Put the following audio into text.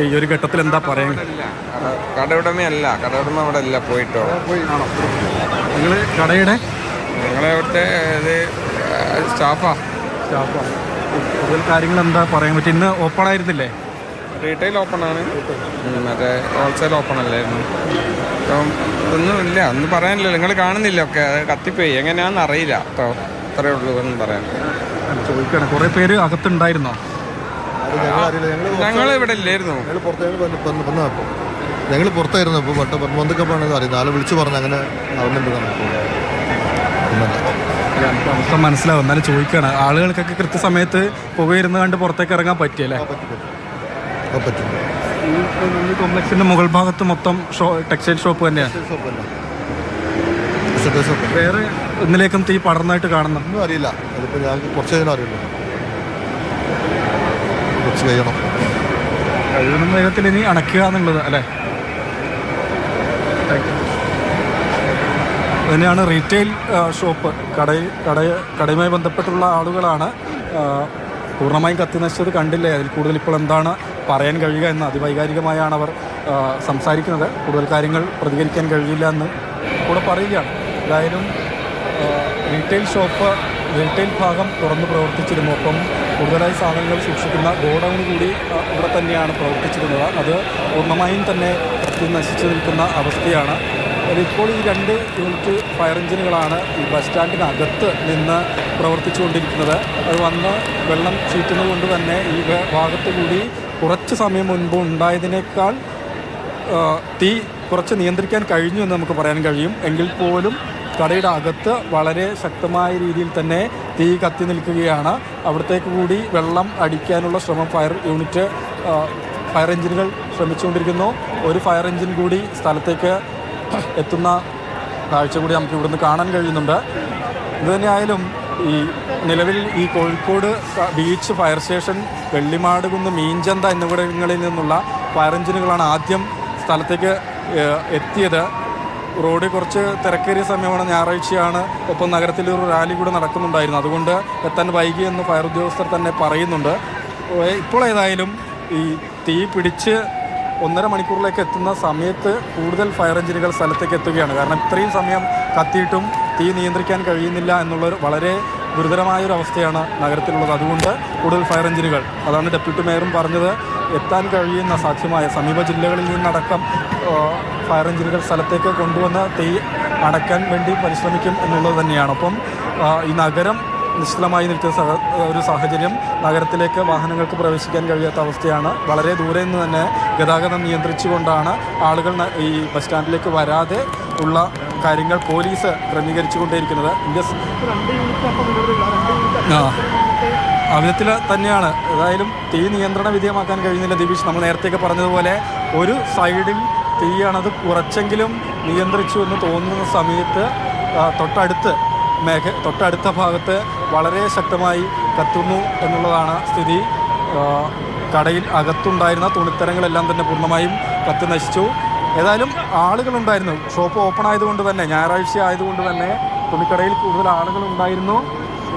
Okay, ഈ ഒരു ഘട്ടത്തിൽ എന്താ പറയാൻ? കടയുടമയല്ല, കടയുടമ അവിടെ അല്ല, പോയിട്ടോ. നിങ്ങൾ കടയുടെ ഞങ്ങളവിടുത്തെ സ്റ്റാഫാ. കൂടുതൽ കാര്യങ്ങൾ എന്താ പറയാൻ പറ്റും? ഇന്ന് ഓപ്പൺ ആയിരുന്നില്ലേ? റീറ്റെയിൽ ഓപ്പൺ ആണ്, മറ്റേ ഹോൾസെയിൽ ഓപ്പൺ അല്ലായിരുന്നു. അപ്പം ഒന്നുമില്ല, ഒന്നും പറയാനില്ല. നിങ്ങൾ കാണുന്നില്ല, ഒക്കെ അത് കത്തിപ്പോയി. എങ്ങനെയാണെന്ന് അറിയില്ല കേട്ടോ. അത്രയേ ഉള്ളൂ എന്ന് പറയാൻ. ചോദിക്കണം, കുറേ പേര് അകത്തുണ്ടായിരുന്നോ? ഞങ്ങൾ ഇവിടെ ഇല്ലായിരുന്നു, ഞങ്ങൾ പുറത്തായിരുന്നു. ഇപ്പോൾ ബന്ധുക്കപ്പാണെന്ന് അറിയുന്നത്. ആളെ വിളിച്ചു പറഞ്ഞു അങ്ങനെ അവസ്ഥ മനസ്സിലാവും. എന്നാലും ചോദിക്കുകയാണ്, ആളുകൾക്കൊക്കെ കൃത്യസമയത്ത് പുകയിരുന്ന് കണ്ട് പുറത്തേക്ക് ഇറങ്ങാൻ പറ്റിയല്ലേ? ഈ കോംപ്ലക്സിന്റെ മുകൾ ഭാഗത്ത് മൊത്തം ടെക്സ്റ്റൈൽ ഷോപ്പ് തന്നെയാണ്. വേറെ ഒന്നിലേക്കും തീ പടർന്നായിട്ട് കാണുന്നു അറിയില്ല. അതിപ്പോൾ ഞാൻ കുറച്ച് കഴിഞ്ഞാൽ അറിയില്ല. കുറച്ച് കഴിയണം, കഴിയുന്ന വേഗത്തിൽ ഇനി അണയ്ക്കുക എന്നുള്ളത് അല്ലേ? തന്നെയാണ് റീറ്റെയിൽ ഷോപ്പ്. കടയുമായി ബന്ധപ്പെട്ടുള്ള ആളുകളാണ്. പൂർണ്ണമായും കത്തി നശിച്ചത് കണ്ടില്ലേ? അതിൽ കൂടുതൽ ഇപ്പോൾ എന്താണ് പറയാൻ കഴിയുക എന്ന് അതിവൈകാരികമായാണ് അവർ സംസാരിക്കുന്നത്. കൂടുതൽ കാര്യങ്ങൾ പ്രതികരിക്കാൻ കഴിയില്ല എന്ന് കൂടെ പറയുകയാണ്. എന്തായാലും റീറ്റെയിൽ ഭാഗം തുറന്ന് പ്രവർത്തിച്ചിരുന്നു. ഒപ്പം കൂടുതലായി സാധനങ്ങൾ സൂക്ഷിക്കുന്ന ഗോഡൗൺ കൂടി ഇവിടെ തന്നെയാണ് പ്രവർത്തിച്ചിരുന്നത്. അത് പൂർണ്ണമായും തന്നെ കത്തി നശിച്ചു നിൽക്കുന്ന അവസ്ഥയാണ്. ഇപ്പോൾ ഈ 2 യൂണിറ്റ് ഫയർ എഞ്ചിനുകളാണ് ഈ ബസ് സ്റ്റാൻഡിനകത്ത് നിന്ന് പ്രവർത്തിച്ചുകൊണ്ടിരിക്കുന്നത്. അത് വന്ന് വെള്ളം ചീറ്റുന്നത് കൊണ്ട് തന്നെ ഈ ഭാഗത്ത് കൂടി കുറച്ച് സമയം മുൻപ് ഉണ്ടായതിനേക്കാൾ തീ കുറച്ച് നിയന്ത്രിക്കാൻ കഴിഞ്ഞു എന്ന് നമുക്ക് പറയാൻ കഴിയും. എങ്കിൽ പോലും കടയുടെ അകത്ത് വളരെ ശക്തമായ രീതിയിൽ തന്നെ തീ കത്തി നിൽക്കുകയാണ്. അവിടത്തേക്ക് കൂടി വെള്ളം അടിക്കാനുള്ള ശ്രമം ഫയർ എഞ്ചിനുകൾ ശ്രമിച്ചുകൊണ്ടിരിക്കുന്നു. ഒരു ഫയർ എഞ്ചിൻ കൂടി സ്ഥലത്തേക്ക് എത്തുന്ന കാഴ്ച കൂടി നമുക്ക് ഇവിടുന്ന് കാണാൻ കഴിയുന്നുണ്ട്. ഇതുതന്നെയായാലും ഈ നിലവിൽ ഈ Kozhikode beach fire station, Vellimadukunnu, Meenchantha എന്നിവിടങ്ങളിൽ നിന്നുള്ള ഫയർ എഞ്ചിനുകളാണ് ആദ്യം സ്ഥലത്തേക്ക് എത്തിയത്. റോഡ് കുറച്ച് തിരക്കേറിയ സമയമാണ്, ഞായറാഴ്ചയാണ്. ഒപ്പം നഗരത്തിലൊരു റാലി കൂടെ നടക്കുന്നുണ്ടായിരുന്നു. അതുകൊണ്ട് എത്താൻ വൈകിയെന്ന് ഫയർ ഉദ്യോഗസ്ഥർ തന്നെ പറയുന്നുണ്ട്. ഇപ്പോൾ ഏതായാലും ഈ തീ പിടിച്ച് 1.5 മണിക്കൂറിലേക്ക് എത്തുന്ന സമയത്ത് കൂടുതൽ ഫയർ എഞ്ചിനുകൾ സ്ഥലത്തേക്ക് എത്തുകയാണ്. കാരണം ഇത്രയും സമയം കത്തിയിട്ടും തീ നിയന്ത്രിക്കാൻ കഴിയുന്നില്ല എന്നുള്ളൊരു വളരെ ഗുരുതരമായൊരു അവസ്ഥയാണ് നഗരത്തിലുള്ളത്. അതുകൊണ്ട് കൂടുതൽ ഫയർ എഞ്ചിനുകൾ, അതാണ് ഡെപ്യൂട്ടി മേയറും പറഞ്ഞത്, എത്താൻ കഴിയുന്ന സാധ്യമായ സമീപ ജില്ലകളിൽ നിന്നടക്കം ഫയർ എഞ്ചിനുകൾ സ്ഥലത്തേക്ക് കൊണ്ടുവന്ന് തീ അടയ്ക്കാൻ വേണ്ടി പരിശ്രമിക്കും എന്നുള്ളത് തന്നെയാണ്. ഒപ്പം ഈ നഗരം നിശ്ചലമായി നിൽക്കുന്ന ഒരു സാഹചര്യം, നഗരത്തിലേക്ക് വാഹനങ്ങൾക്ക് പ്രവേശിക്കാൻ കഴിയാത്ത അവസ്ഥയാണ്. വളരെ ദൂരെ നിന്ന് തന്നെ ഗതാഗതം നിയന്ത്രിച്ചുകൊണ്ടാണ് ആളുകൾ ഈ ബസ് സ്റ്റാൻഡിലേക്ക് വരാതെ ഉള്ള കാര്യങ്ങൾ പോലീസ് ക്രമീകരിച്ചുകൊണ്ടേയിരിക്കുന്നത്. ആ വിധത്തിൽ തന്നെയാണ്. ഏതായാലും തീ നിയന്ത്രണ വിധേയമാക്കാൻ കഴിയുന്നില്ല ദിവീഷ്. നമ്മൾ നേരത്തെയൊക്കെ പറഞ്ഞതുപോലെ ഒരു സൈഡിൽ തീയാണത് കുറച്ചെങ്കിലും നിയന്ത്രിച്ചു എന്ന് തോന്നുന്ന സമയത്ത് തൊട്ടടുത്ത ഭാഗത്ത് വളരെ ശക്തമായി കത്തുന്നു എന്നുള്ളതാണ് സ്ഥിതി. കടയിൽ അകത്തുണ്ടായിരുന്ന തുണിത്തരങ്ങളെല്ലാം തന്നെ പൂർണ്ണമായും കത്തി നശിച്ചു. ഏതായാലും ആളുകളുണ്ടായിരുന്നു. ഷോപ്പ് ഓപ്പൺ ആയതുകൊണ്ട് തന്നെ, ഞായറാഴ്ച ആയതുകൊണ്ട് തന്നെ തുണിക്കടയിൽ കൂടുതൽ ആളുകളുണ്ടായിരുന്നു.